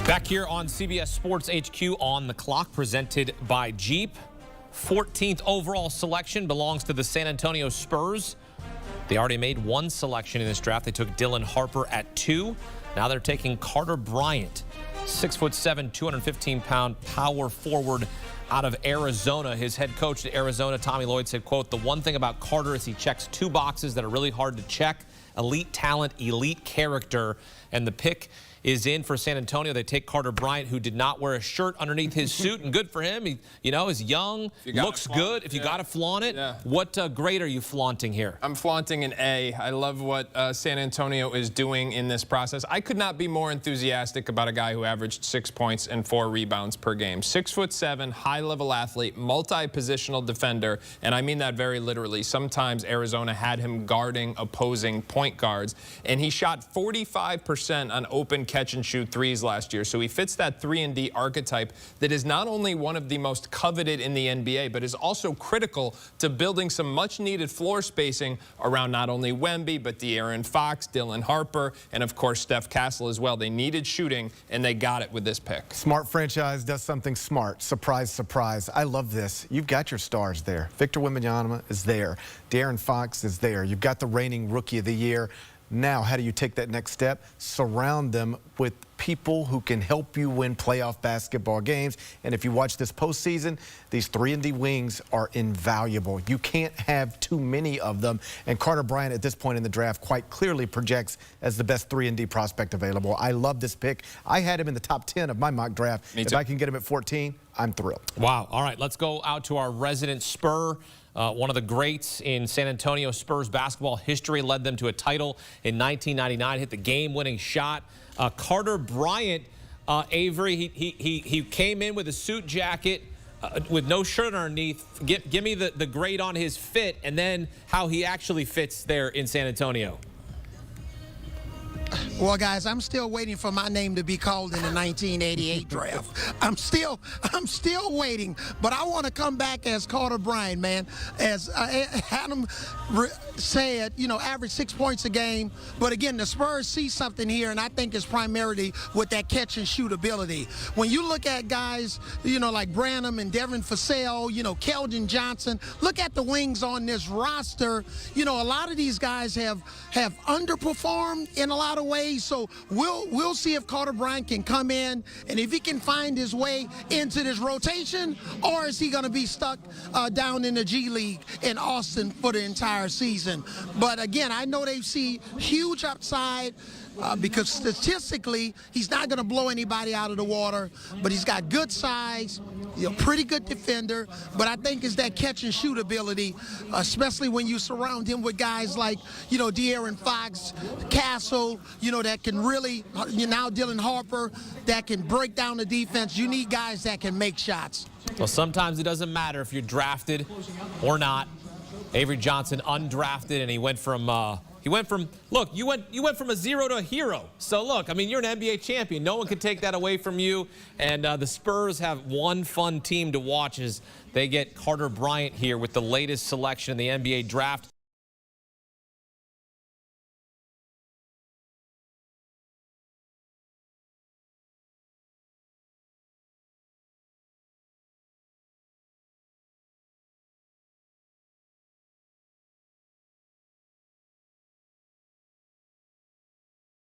Back here on CBS Sports HQ on the clock, presented by Jeep. 14th overall selection belongs to the San Antonio Spurs. They already made one selection in this draft. They took Dylan Harper at 2. Now they're taking Carter Bryant, 6'7", 215-pound power forward out of Arizona. His head coach at Arizona, Tommy Lloyd, said, quote, "The one thing about Carter is he checks 2 boxes that are really hard to check: elite talent, elite character." And the pick is in for San Antonio. They take Carter Bryant, who did not wear a shirt underneath his suit, and good for him. He, is young, looks good. If you got to flaunt it, what grade are you flaunting here? I'm flaunting an A. I love what San Antonio is doing in this process. I could not be more enthusiastic about a guy who averaged 6 points and 4 rebounds per game. 6'7", high-level athlete, multi-positional defender, and I mean that very literally. Sometimes Arizona had him guarding opposing point guards, and he shot 45% on open catch-and-shoot threes last year. So he fits that 3-and-D archetype that is not only one of the most coveted in the NBA, but is also critical to building some much-needed floor spacing around not only Wemby, but De'Aaron Fox, Dylan Harper, and, of course, Steph Castle as well. They needed shooting, and they got it with this pick. Smart franchise does something smart. Surprise, surprise. I love this. You've got your stars there. Victor Wembanyama is there. De'Aaron Fox is there. You've got the reigning Rookie of the Year. Now, how do you take that next step? Surround them with people who can help you win playoff basketball games. And if you watch this postseason, these 3-and-D wings are invaluable. You can't have too many of them. And Carter Bryant, at this point in the draft, quite clearly projects as the best 3-and-D prospect available. I love this pick. I had him in the top 10 of my mock draft. If I can get him at 14, I'm thrilled. Wow. All right, let's go out to our resident Spur. One of the greats in San Antonio Spurs basketball history, led them to a title in 1999, hit the game-winning shot. Carter Bryant, Avery, he came in with a suit jacket with no shirt underneath. Give me the grade on his fit and then how he actually fits there in San Antonio. Well, guys, I'm still waiting for my name to be called in the 1988 draft. I'm still waiting, but I want to come back as Carter Bryant, man. As Adam said, average 6 points a game. But again, the Spurs see something here, and I think it's primarily with that catch and shoot ability. When you look at guys, like Branham and Devin Vassell, Keldon Johnson, look at the wings on this roster. A lot of these guys have underperformed in a lot of ways. So we'll see if Carter Bryant can come in and if he can find his way into this rotation, or is he going to be stuck down in the G League in Austin for the entire season. But again, I know they see huge upside because statistically he's not going to blow anybody out of the water, but he's got good size, pretty good defender. But I think it's that catch and shoot ability, especially when you surround him with guys like De'Aaron Fox, Castle, that can really, now Dylan Harper, that can break down the defense. You need guys that can make shots. Well, sometimes it doesn't matter if you're drafted or not. Avery Johnson undrafted, and he went from look, you went from a 0 to a hero. So look, I mean, you're an NBA champion. No one can take that away from you. And the Spurs have one fun team to watch as they get Carter Bryant here with the latest selection in the NBA draft.